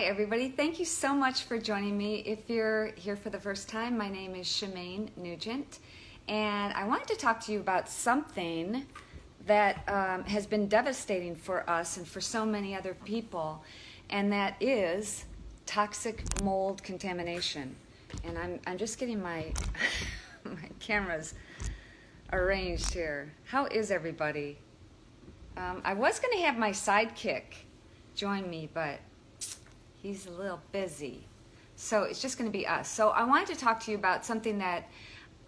everybody. Thank you so much for joining me. If you're here for the first time, my name is Shemane Nugent, and I wanted to talk to you about something that has been devastating for us and for so many other people, and that is toxic mold contamination. And I'm just getting my my cameras arranged here. How is everybody? I was going to have my sidekick join me, but he's a little busy. So it's just going to be us. So I wanted to talk to you about something that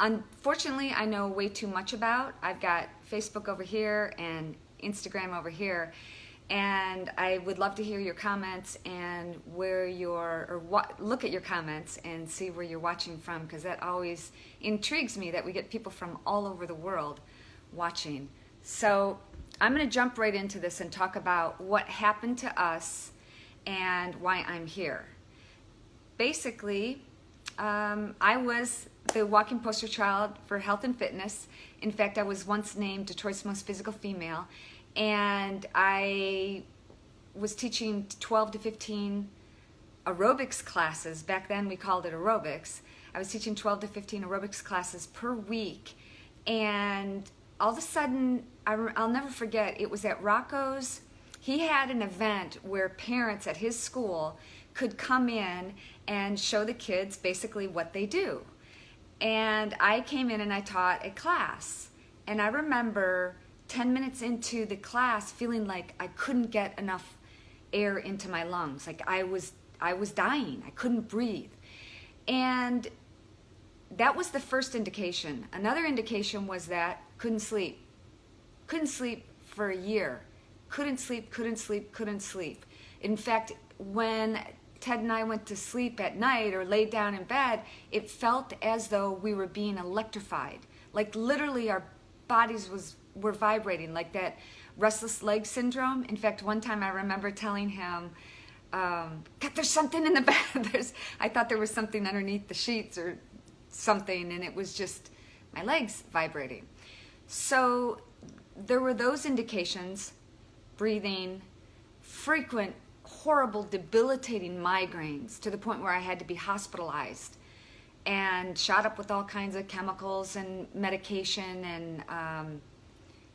unfortunately I know way too much about. I've got Facebook over here and Instagram over here, and I would love to hear your comments and where you're, or what, look at your comments and see where you're watching from, because that always intrigues me that we get people from all over the world watching. So I'm going to jump right into this and talk about what happened to us and why I'm here. Basically, I was the walking poster child for health and fitness. In fact, I was once named Detroit's most physical female, and I was teaching 12 to 15 aerobics classes. Back then we called it aerobics. I was teaching 12 to 15 aerobics classes per week, and all of a sudden, I'll never forget, it was at Rocco's. He had an event where parents at his school could come in and show the kids basically what they do. And I came in and I taught a class. And I remember 10 minutes into the class feeling like I couldn't get enough air into my lungs. Like I was dying. I couldn't breathe. And that was the first indication. Another indication was that couldn't sleep. Couldn't sleep for a year. Couldn't sleep. In fact, when Ted and I went to sleep at night or laid down in bed, it felt as though we were being electrified. Like literally our bodies were vibrating, like that restless leg syndrome. In fact, one time I remember telling him, God, there's something in the bed. I thought there was something underneath the sheets or something, and it was just my legs vibrating. So there were those indications: breathing, frequent, horrible, debilitating migraines to the point where I had to be hospitalized and shot up with all kinds of chemicals and medication, and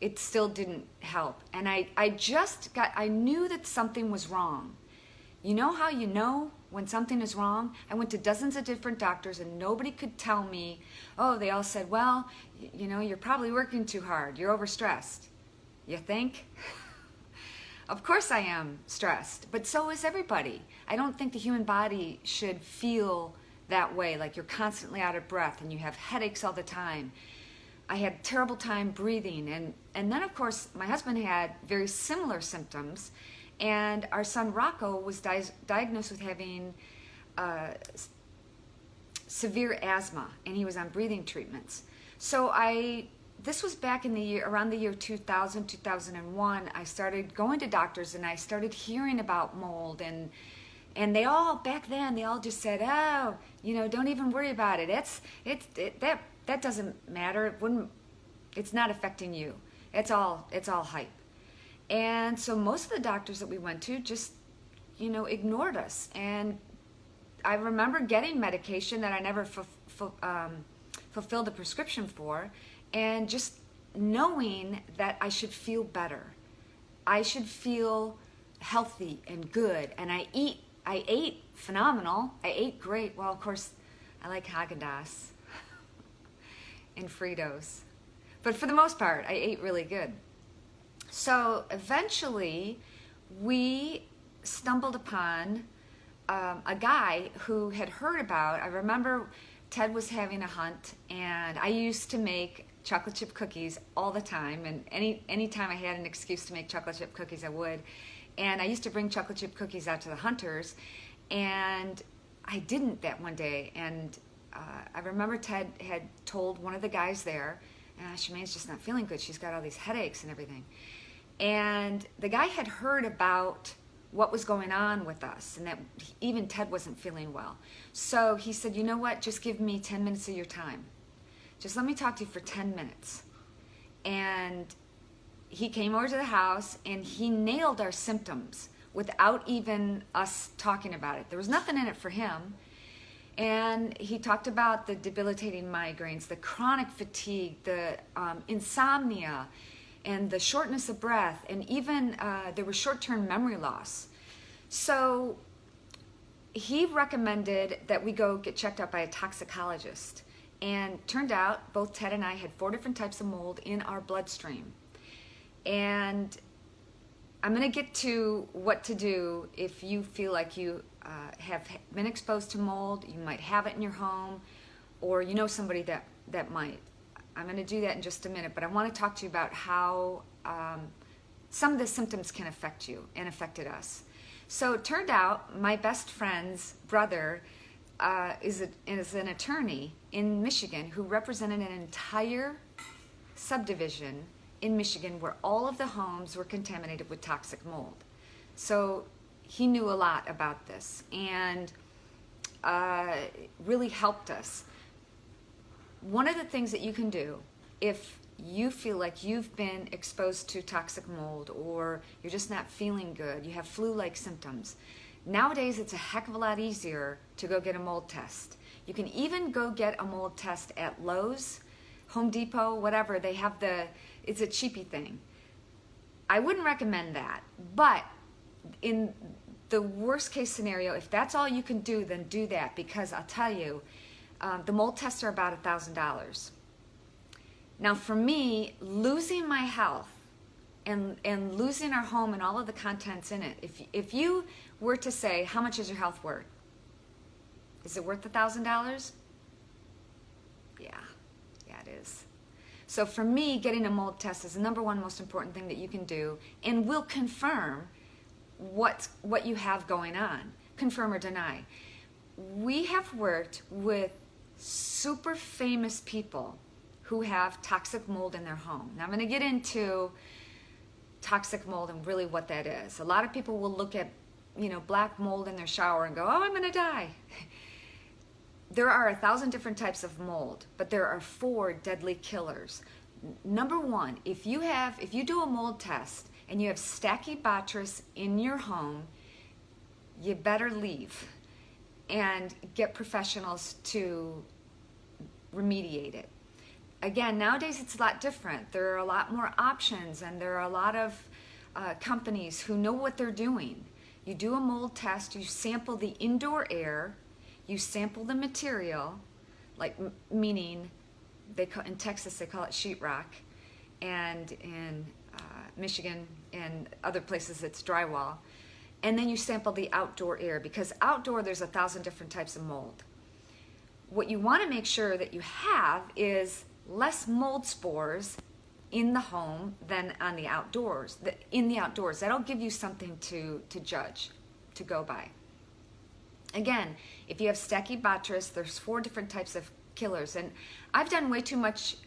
it still didn't help. And I knew that something was wrong. You know how you know when something is wrong? I went to dozens of different doctors and nobody could tell me. Oh, they all said, well, you know, you're probably working too hard. You're overstressed. You think? Of course I am stressed, but so is everybody. I don't think the human body should feel that way, like you're constantly out of breath and you have headaches all the time. I had a terrible time breathing, and then of course my husband had very similar symptoms, and our son Rocco was diagnosed with having severe asthma, and he was on breathing treatments. So this was back in the year, around the year 2000, 2001, I started going to doctors and I started hearing about mold, and they all, back then, they all just said, oh, you know, don't even worry about it. That doesn't matter. It's not affecting you. It's all hype. And so most of the doctors that we went to just, you know, ignored us. And I remember getting medication that I never fulfilled a prescription for, and just knowing that I should feel better. I should feel healthy and good. And I ate phenomenal. I ate great. Well, of course, I like Haagen-Dazs and Fritos. But for the most part, I ate really good. So eventually, we stumbled upon a guy who had heard about, I remember Ted was having a hunt, and I used to make chocolate chip cookies all the time, and any time I had an excuse to make chocolate chip cookies, I would. And I used to bring chocolate chip cookies out to the hunters, and I didn't that one day. And I remember Ted had told one of the guys there, Shemane's just not feeling good. She's got all these headaches and everything. And the guy had heard about what was going on with us, and that even Ted wasn't feeling well. So he said, you know what, just give me 10 minutes of your time. Just let me talk to you for 10 minutes. And he came over to the house and he nailed our symptoms without even us talking about it. There was nothing in it for him. And he talked about the debilitating migraines, the chronic fatigue, the insomnia, and the shortness of breath, and even there was short-term memory loss. So he recommended that we go get checked out by a toxicologist. And turned out both Ted and I had 4 different types of mold in our bloodstream. And I'm going to get to what to do if you feel like you have been exposed to mold, you might have it in your home, or you know somebody that might. I'm going to do that in just a minute, but I want to talk to you about how some of the symptoms can affect you and affected us. So it turned out my best friend's brother is an attorney in Michigan who represented an entire subdivision in Michigan where all of the homes were contaminated with toxic mold. So he knew a lot about this and really helped us. One of the things that you can do if you feel like you've been exposed to toxic mold or you're just not feeling good, you have flu-like symptoms, nowadays it's a heck of a lot easier to go get a mold test. You can even go get a mold test at Lowe's, Home Depot, whatever. They have it's a cheapy thing. I wouldn't recommend that, but in the worst case scenario, if that's all you can do, then do that, because I'll tell you, the mold tests are about $1,000. Now for me, losing my health and losing our home and all of the contents in it, if you were to say, how much is your health worth? Is it worth $1,000? Yeah, it is. So for me, getting a mold test is the #1 most important thing that you can do, and will confirm what you have going on, confirm or deny. We have worked with super famous people who have toxic mold in their home. Now I'm going to get into toxic mold and really what that is. A lot of people will look at, black mold in their shower and go, oh, I'm going to die. There are 1,000 different types of mold, but there are 4 deadly killers. #1, if you do a mold test and you have Stachybotrys in your home, you better leave and get professionals to remediate it. Again, nowadays it's a lot different. There are a lot more options, and there are a lot of companies who know what they're doing. You do a mold test, you sample the indoor air, you sample the material, meaning in Texas they call it sheetrock, and in Michigan and other places it's drywall, and then you sample the outdoor air, because outdoor there's 1,000 different types of mold. What you want to make sure that you have is less mold spores in the home than on the outdoors. In the outdoors, that'll give you something to judge, to go by. Again, if you have Stachybotrys, there's 4 different types of killers, and I've done way too much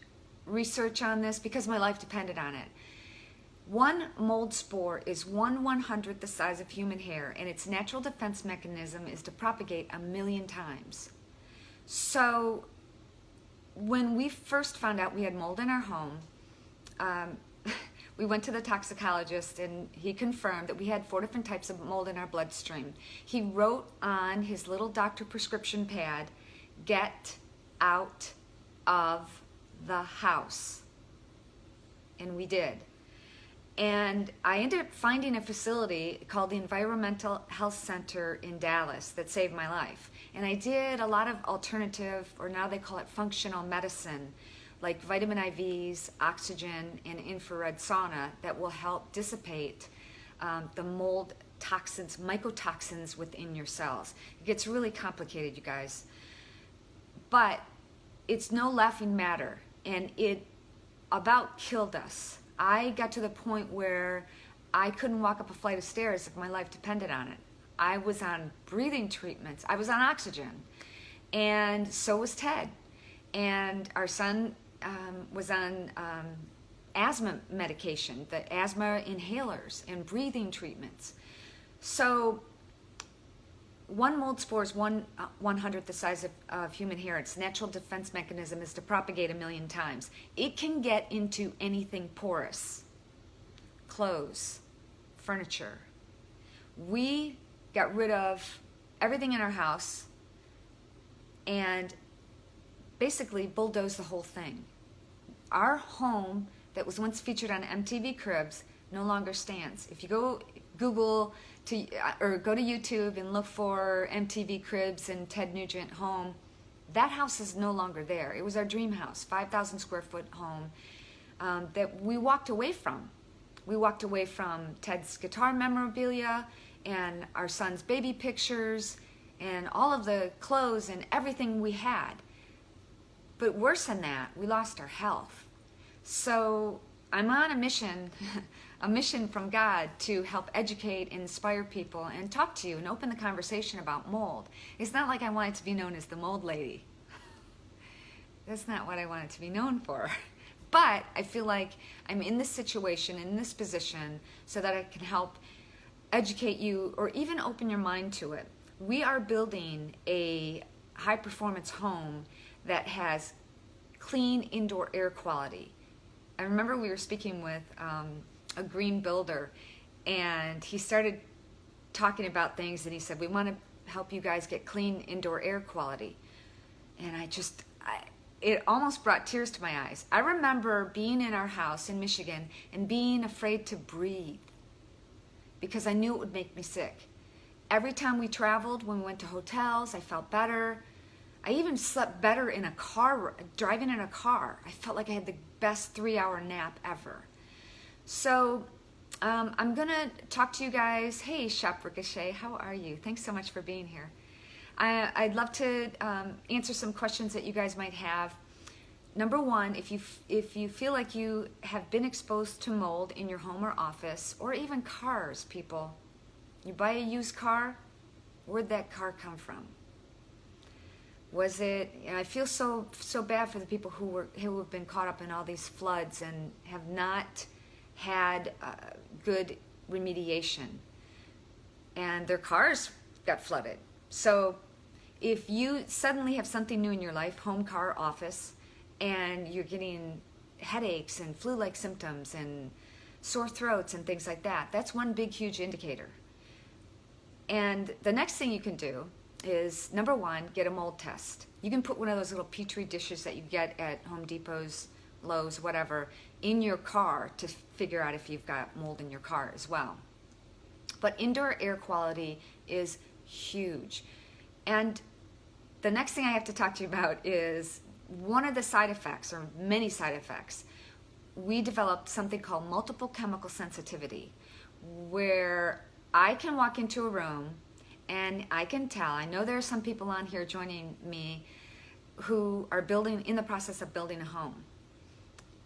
research on this because my life depended on it. One mold spore is 1/100th the size of human hair, and its natural defense mechanism is to propagate 1,000,000 times. So when we first found out we had mold in our home, we went to the toxicologist, and he confirmed that we had 4 different types of mold in our bloodstream. He wrote on his little doctor prescription pad, "Get out of the house." And we did. And I ended up finding a facility called the Environmental Health Center in Dallas that saved my life. And I did a lot of alternative, or now they call it functional medicine, like vitamin IVs, oxygen, and infrared sauna that will help dissipate the mold toxins, mycotoxins within your cells. It gets really complicated, you guys. But it's no laughing matter, and it about killed us. I got to the point where I couldn't walk up a flight of stairs if my life depended on it. I was on breathing treatments. I was on oxygen. And so was Ted. And our son was on asthma medication, the asthma inhalers and breathing treatments. So one mold spore is 1/100th the size of human hair. Its natural defense mechanism is to propagate 1,000,000 times. It can get into anything porous, clothes, furniture. we got rid of everything in our house and basically bulldozed the whole thing. Our home that was once featured on MTV Cribs no longer stands. If you go Google or go to YouTube and look for MTV Cribs and Ted Nugent home, that house is no longer there. It was our dream house, 5,000 square foot home that we walked away from. We walked away from Ted's guitar memorabilia and our son's baby pictures and all of the clothes and everything we had. But worse than that, we lost our health. So I'm on a mission, a mission from God to help educate, inspire people, and talk to you and open the conversation about mold. It's not like I want it to be known as the mold lady. That's not what I want it to be known for. But I feel like I'm in this situation, in this position, so that I can help educate you or even open your mind to it. We are building a high-performance home that has clean indoor air quality. I remember we were speaking with a green builder, and he started talking about things, and he said, we want to help you guys get clean indoor air quality. And it almost brought tears to my eyes. I remember being in our house in Michigan and being afraid to breathe because I knew it would make me sick. Every time we traveled, when we went to hotels, I felt better. I even slept better in a car, driving in a car. I felt like I had the best 3-hour nap ever. So I'm going to talk to you guys. Hey, Shop Ricochet, how are you? Thanks so much for being here. I'd love to answer some questions that you guys might have. Number one, if you feel like you have been exposed to mold in your home or office, or even cars, people, you buy a used car, where'd that car come from? Was it? I feel so bad for the people who have been caught up in all these floods and have not had good remediation, and their cars got flooded. So if you suddenly have something new in your life, home, car, office, and you're getting headaches and flu-like symptoms and sore throats and things like that, that's one big, huge indicator. And the next thing you can do is, number one, get a mold test. You can put one of those little Petri dishes that you get at Home Depot's, Lowe's, whatever, in your car to figure out if you've got mold in your car as well. But indoor air quality is huge. And the next thing I have to talk to you about is one of the side effects, or many side effects. We developed something called multiple chemical sensitivity, where I can walk into a room and I can tell, I know there are some people on here joining me who are in the process of building a home.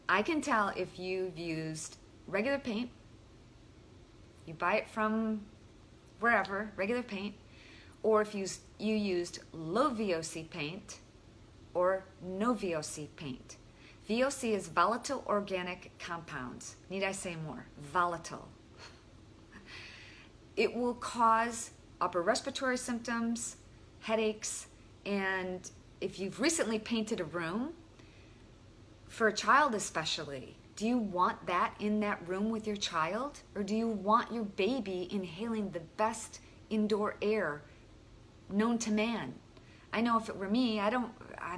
I can tell if you've used regular paint, you buy it from wherever, regular paint, or if you used low VOC paint or no VOC paint. VOC is volatile organic compounds. Need I say more? Volatile. It will cause upper respiratory symptoms, headaches, and if you've recently painted a room, for a child especially, do you want that in that room with your child? Or do you want your baby inhaling the best indoor air known to man? I know if it were me, I'm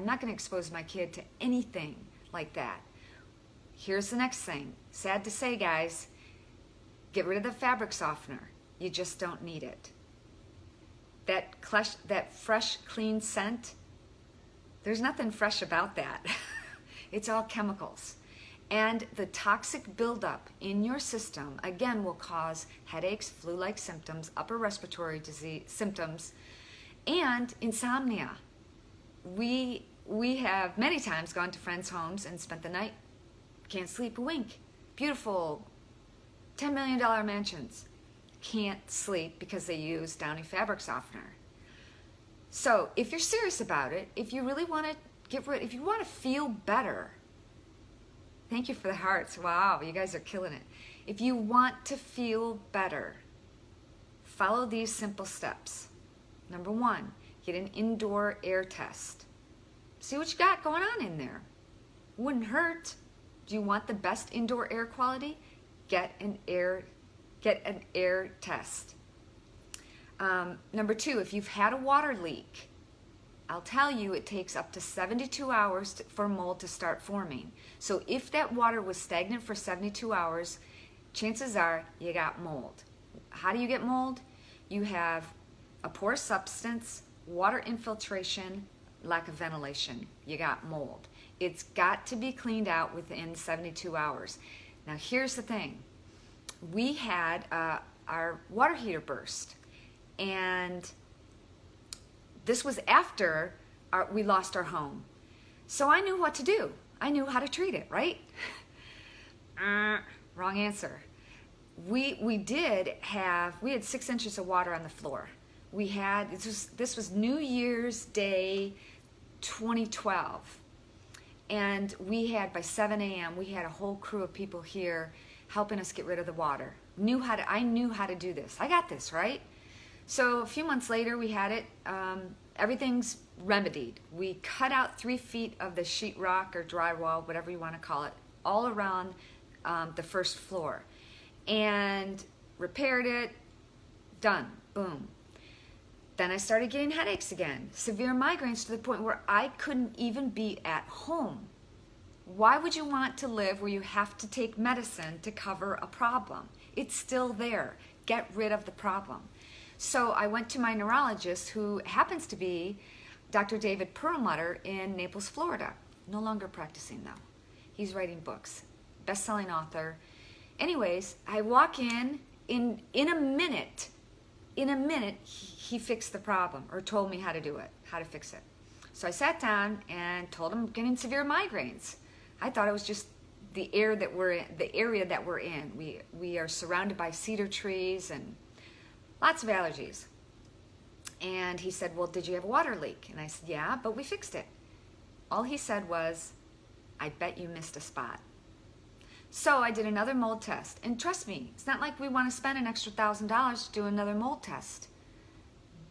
not going to expose my kid to anything like that. Here's the next thing. Sad to say, guys, get rid of the fabric softener. You just don't need it. That fresh, clean scent, there's nothing fresh about that. It's all chemicals. And the toxic buildup in your system, again, will cause headaches, flu-like symptoms, upper respiratory disease symptoms, and insomnia. We have many times gone to friends' homes and spent the night, can't sleep a wink. Beautiful $10 million mansions. Can't sleep because they use Downy fabric softener. So if you're serious about it, if you really want to if you want to feel better, thank you for the hearts. Wow, you guys are killing it. If you want to feel better, follow these simple steps. Number one, get an indoor air test. See what you got going on in there. Wouldn't hurt. Do you want the best indoor air quality? Get an air test. Number two, if you've had a water leak, I'll tell you it takes up to 72 hours for mold to start forming. So if that water was stagnant for 72 hours, chances are you got mold. How do you get mold? You have a porous substance, water infiltration, lack of ventilation. You got mold. It's got to be cleaned out within 72 hours. Now here's the thing. We had our water heater burst, and this was after we lost our home. So I knew what to do. I knew how to treat it, right? Wrong answer. We had 6 inches of water on the floor. This was New Year's Day 2012. And we had, by 7 a.m., we had a whole crew of people here helping us get rid of the water. I knew how to do this. I got this, right? So a few months later, we had it. Everything's remedied. We cut out 3 feet of the sheetrock or drywall, whatever you want to call it, all around the first floor, and repaired it. Done. Boom. Then I started getting headaches again, severe migraines, to the point where I couldn't even be at home. Why would you want to live where you have to take medicine to cover a problem? It's still there. Get rid of the problem. So I went to my neurologist, who happens to be Dr. David Perlmutter in Naples, Florida. No longer practicing though. He's writing books, best-selling author. Anyways, I walk in a minute. In a minute, he fixed the problem, or told me how to do it, how to fix it. So I sat down and told him I'm getting severe migraines. I thought it was just the area that we're in. We are surrounded by cedar trees and lots of allergies. And he said, well, did you have a water leak? And I said, yeah, but we fixed it. All he said was, I bet you missed a spot. So I did another mold test. And trust me, it's not like we want to spend an extra $1,000 to do another mold test.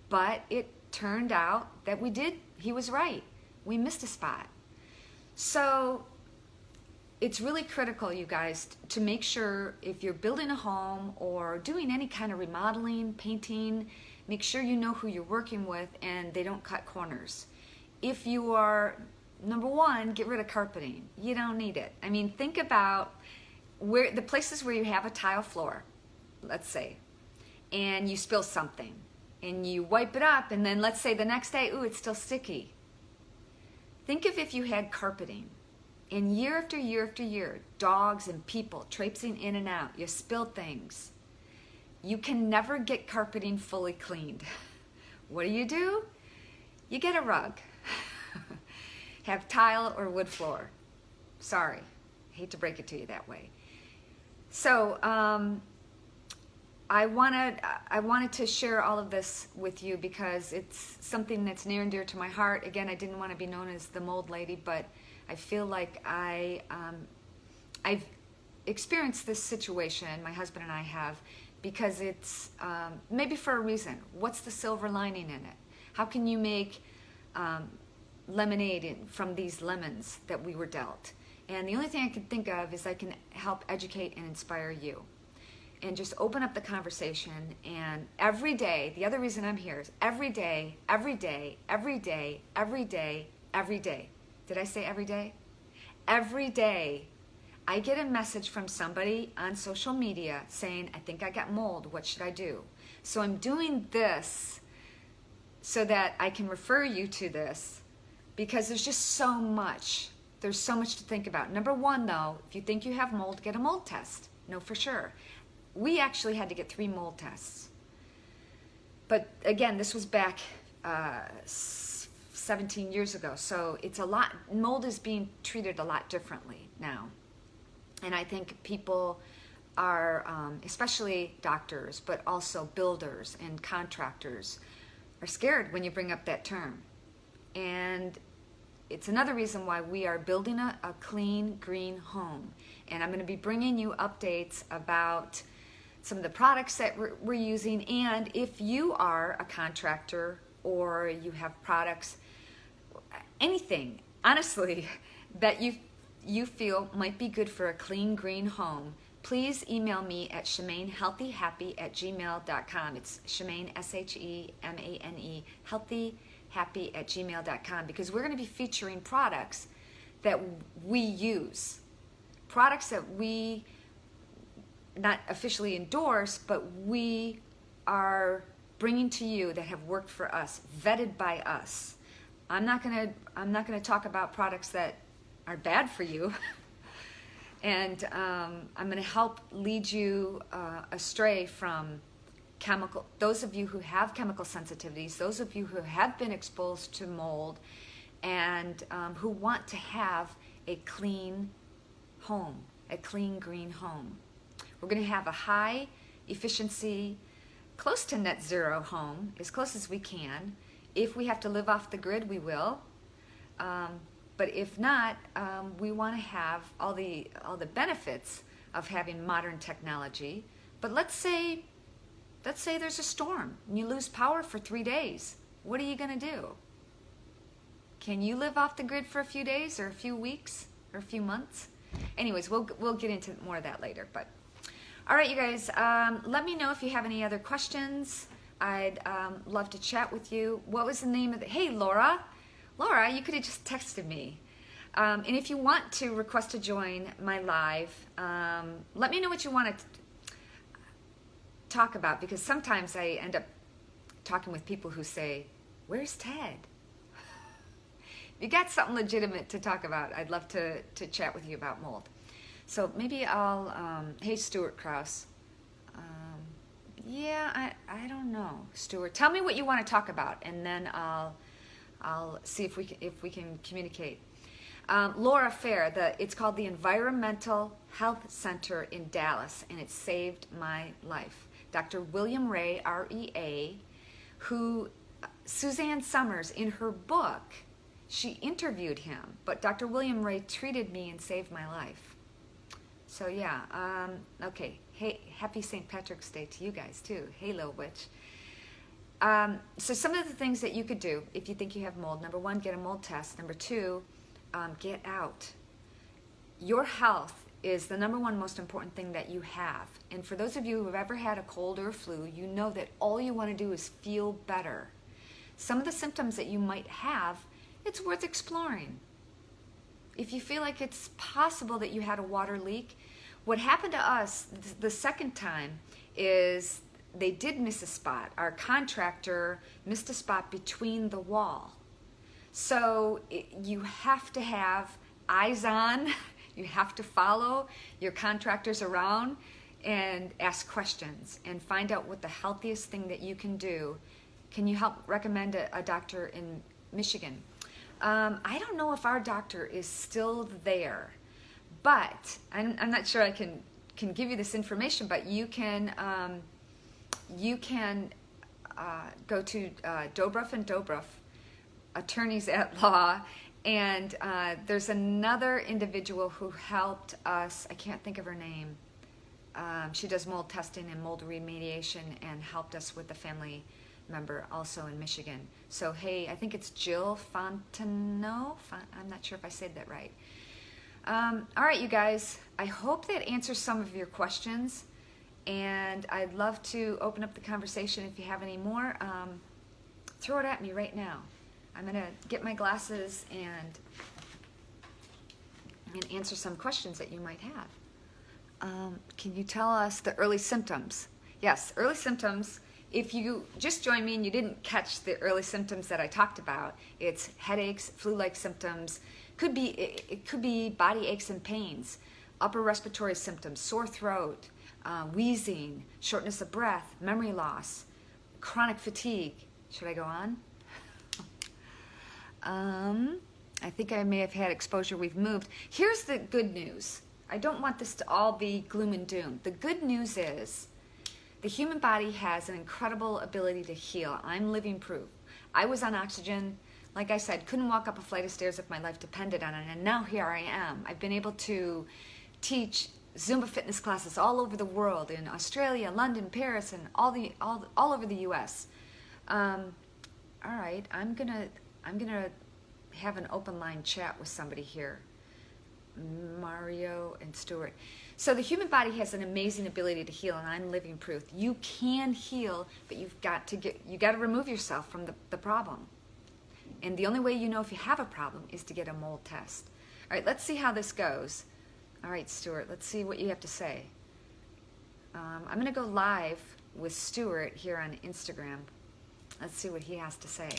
But it turned out that we did. He was right. We missed a spot. So it's really critical, you guys, to make sure if you're building a home or doing any kind of remodeling, painting, make sure you know who you're working with and they don't cut corners. If you are, number one, get rid of carpeting. You don't need it. I mean, think about the places where you have a tile floor, let's say, and you spill something and you wipe it up, and then let's say the next day, ooh, it's still sticky. Think of if you had carpeting. And year after year after year, dogs and people traipsing in and out, you spill things. You can never get carpeting fully cleaned. What do? You get a rug. Have tile or wood floor. Sorry, hate to break it to you that way. So I wanted to share all of this with you because it's something that's near and dear to my heart. Again, I didn't want to be known as the mold lady, but I feel like I've experienced this situation, my husband and I have, because it's maybe for a reason. What's the silver lining in it? How can you make lemonade from these lemons that we were dealt? And the only thing I can think of is I can help educate and inspire you. And just open up the conversation. And every day, the other reason I'm here is every day, every day, every day, every day, every day. Did I say every day? Every day, I get a message from somebody on social media saying, I think I got mold, what should I do? So I'm doing this so that I can refer you to this, because there's just so much. There's so much to think about. Number one, though, if you think you have mold, get a mold test. Know for sure. We actually had to get 3 mold tests. But again, this was back 17 years ago. So it's a lot, mold is being treated a lot differently now. And I think people are, especially doctors, but also builders and contractors, are scared when you bring up that term. And it's another reason why we are building a clean, green home. And I'm going to be bringing you updates about some of the products that we're using. And if you are a contractor or you have products, anything, honestly, that you feel might be good for a clean, green home, please email me at shemanehealthyhappy@gmail.com. It's Shemane, SHEMANE, healthyhappy@gmail.com, because we're going to be featuring products that we use, products that we not officially endorse, but we are bringing to you that have worked for us, vetted by us. I'm not gonna talk about products that are bad for you, and I'm gonna help lead you astray from chemical. Those of you who have chemical sensitivities, those of you who have been exposed to mold, and who want to have a clean home, a clean green home. We're going to have a high efficiency, close to net zero home, as close as we can. If we have to live off the grid, we will. But if not, we want to have all the benefits of having modern technology. But let's say there's a storm and you lose power for 3 days. What are you going to do? Can you live off the grid for a few days or a few weeks or a few months? Anyways, we'll get into more of that later. But all right, you guys, let me know if you have any other questions. I'd love to chat with you. What was the name of the... Hey, Laura, you could have just texted me. And if you want to request to join my live, let me know what you want to talk about, because sometimes I end up talking with people who say, where's Ted? If you got something legitimate to talk about, I'd love to chat with you about mold. So maybe I'll, hey, Stuart Krause. Yeah, I don't know, Stuart. Tell me what you want to talk about, and then I'll see if we can communicate. Laura Fair, it's called the Environmental Health Center in Dallas, and it saved my life. Dr. William Ray, R-E-A, who Suzanne Summers, in her book, she interviewed him, but Dr. William Ray treated me and saved my life. So yeah, okay. Hey, happy St. Patrick's Day to you guys too. Hey, little witch. So some of the things that you could do if you think you have mold: number one, get a mold test. Number two, get out. Your health is the number one most important thing that you have. And for those of you who have ever had a cold or a flu, you know that all you want to do is feel better. Some of the symptoms that you might have, it's worth exploring. If you feel like it's possible that you had a water leak, what happened to us the second time is they did miss a spot. Our contractor missed a spot between the wall. So you have to have eyes on, you have to follow your contractors around and ask questions and find out what the healthiest thing that you can do. Can you help recommend a doctor in Michigan? I don't know if our doctor is still there, but I'm not sure I can give you this information, but you can go to Dobruff and Dobruff, attorneys at law, and there's another individual who helped us. I can't think of her name. She does mold testing and mold remediation and helped us with the family member also in Michigan. So hey, I think it's Jill Fontenot. I'm not sure if I said that right. All right, you guys, I hope that answers some of your questions, and I'd love to open up the conversation. If you have any more, throw it at me right now. I'm gonna get my glasses and answer some questions that you might have. Can you tell us the early symptoms? Yes, early symptoms. If you just joined me and you didn't catch the early symptoms that I talked about, it's headaches, flu-like symptoms. It could be body aches and pains, upper respiratory symptoms, sore throat, wheezing, shortness of breath, memory loss, chronic fatigue. Should I go on? I think I may have had exposure. We've moved. Here's the good news. I don't want this to all be gloom and doom. The good news is the human body has an incredible ability to heal. I'm living proof. I was on oxygen. Like I said, couldn't walk up a flight of stairs if my life depended on it, and now here I am. I've been able to teach Zumba fitness classes all over the world, in Australia, London, Paris, and all over the U.S. All right, I'm gonna have an open line chat with somebody here. Mario and Stuart. So the human body has an amazing ability to heal, and I'm living proof. You can heal, but you got to remove yourself from the problem. And the only way you know if you have a problem is to get a mold test. All right, let's see how this goes. All right, Stuart, let's see what you have to say. I'm going to go live with Stuart here on Instagram. Let's see what he has to say.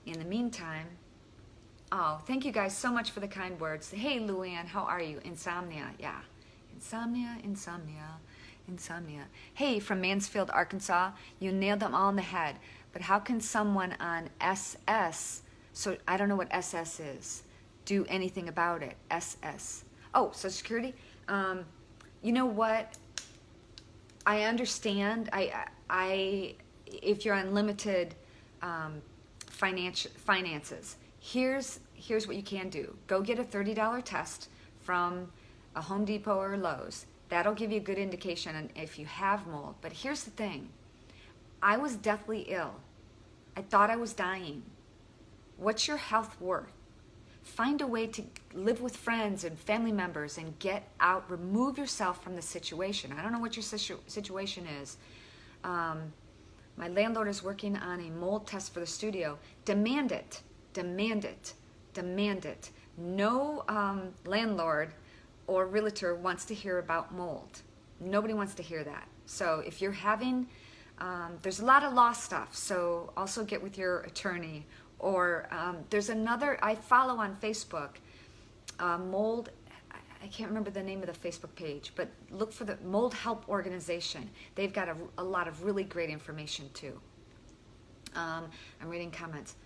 In the meantime, oh, thank you guys so much for the kind words. Hey, Luann, how are you? Insomnia, yeah. Insomnia, insomnia, insomnia. Hey, from Mansfield, Arkansas, you nailed them all in the head. But how can someone on SS, so I don't know what SS is, do anything about it? SS. Oh, Social Security? You know what? I understand. If you're on limited finances, here's what you can do. Go get a $30 test from a Home Depot or Lowe's. That'll give you a good indication on if you have mold. But here's the thing. I was deathly ill. I thought I was dying. What's your health worth? Find a way to live with friends and family members and get out, remove yourself from the situation. I don't know what your situation is. My landlord is working on a mold test for the studio. Demand it, demand it, demand it. No landlord or realtor wants to hear about mold. Nobody wants to hear that. So if you're having, there's a lot of law stuff, so also get with your attorney. Or there's another, I follow on Facebook, mold, I can't remember the name of the Facebook page, but look for the Mold Help Organization. They've got a lot of really great information too. I'm reading comments.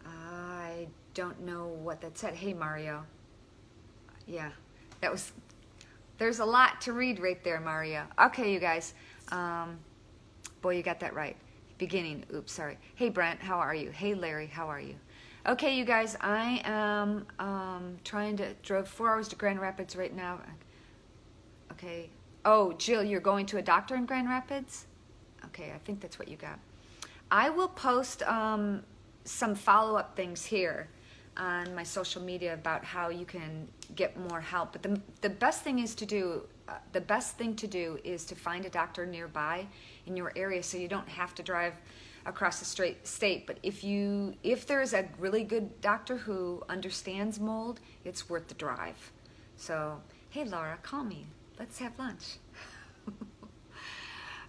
I don't know what that said. Hey, Mario. Yeah, there's a lot to read right there, Mario. Okay, you guys. Boy, you got that right. Beginning. Oops, sorry. Hey, Brent, how are you? Hey, Larry, how are you? Okay, you guys, I am drove 4 hours to Grand Rapids right now. Okay. Oh, Jill, you're going to a doctor in Grand Rapids? Okay, I think that's what you got. I will post some follow-up things here on my social media about how you can get more help. But the best thing is to do, is to find a doctor nearby in your area, so you don't have to drive across the state. But if there's a really good doctor who understands mold, it's worth the drive. So, hey, Laura, call me. Let's have lunch.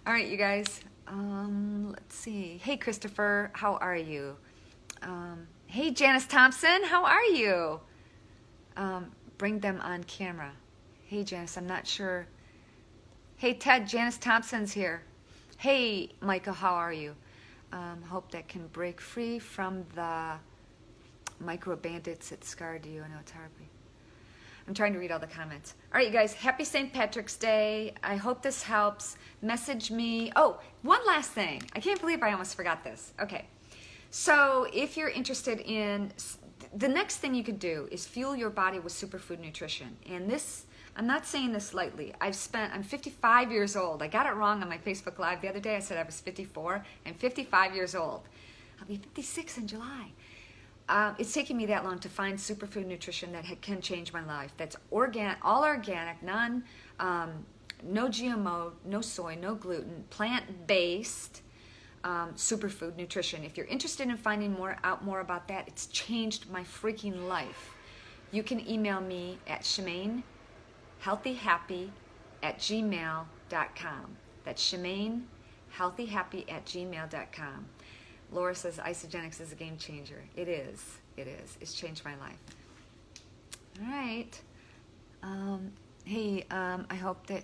All right, you guys. Let's see. Hey, Christopher, how are you? Hey, Janice Thompson, how are you? Bring them on camera. Hey, Janice, I'm not sure. Hey, Ted, Janice Thompson's here. Hey, Michael, how are you? Hope that can break free from the micro bandits that scarred you. I know it's hard. I'm trying to read all the comments. All right, you guys, happy St. Patrick's Day. I hope this helps. Message me. Oh, one last thing. I can't believe I almost forgot this. Okay. So if you're interested in, the next thing you could do is fuel your body with superfood nutrition. And this, I'm not saying this lightly. I'm 55 years old. I got it wrong on my Facebook Live the other day. I said I was 54. I'm 55 years old. I'll be 56 in July. It's taken me that long to find superfood nutrition that can change my life. That's organic, all organic, no GMO, no soy, no gluten, plant-based superfood nutrition. If you're interested in finding out more about that, it's changed my freaking life. You can email me at ShemaneHealthyHappy@gmail.com. That's ShemaneHealthyHappy@gmail.com. Laura says Isogenics is a game changer. It is. It is. It's changed my life. All right. Hey, I hope that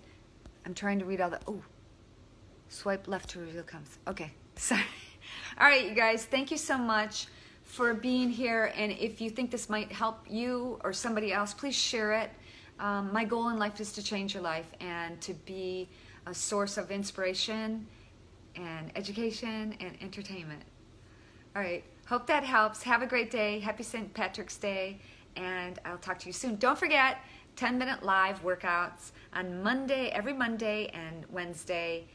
I'm trying to read all the. Oh, swipe left to reveal comments. Okay. Sorry. All right, you guys. Thank you so much for being here. And if you think this might help you or somebody else, please share it. My goal in life is to change your life and to be a source of inspiration and education and entertainment. All right. Hope that helps. Have a great day. Happy St. Patrick's Day. And I'll talk to you soon. Don't forget 10-minute live workouts on Monday, every Monday and Wednesday,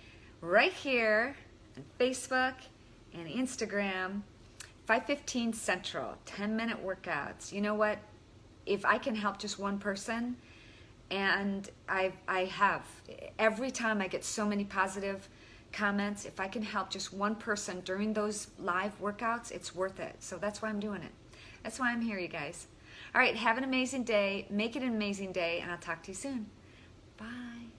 right here on Facebook and Instagram, 5:15 Central, 10-minute workouts. You know what? if I can help just one person, and I have, every time I get so many positive comments, if I can help just one person during those live workouts, it's worth it. So that's why I'm doing it. That's why I'm here, you guys. All right, have an amazing day. Make it an amazing day, and I'll talk to you soon. Bye.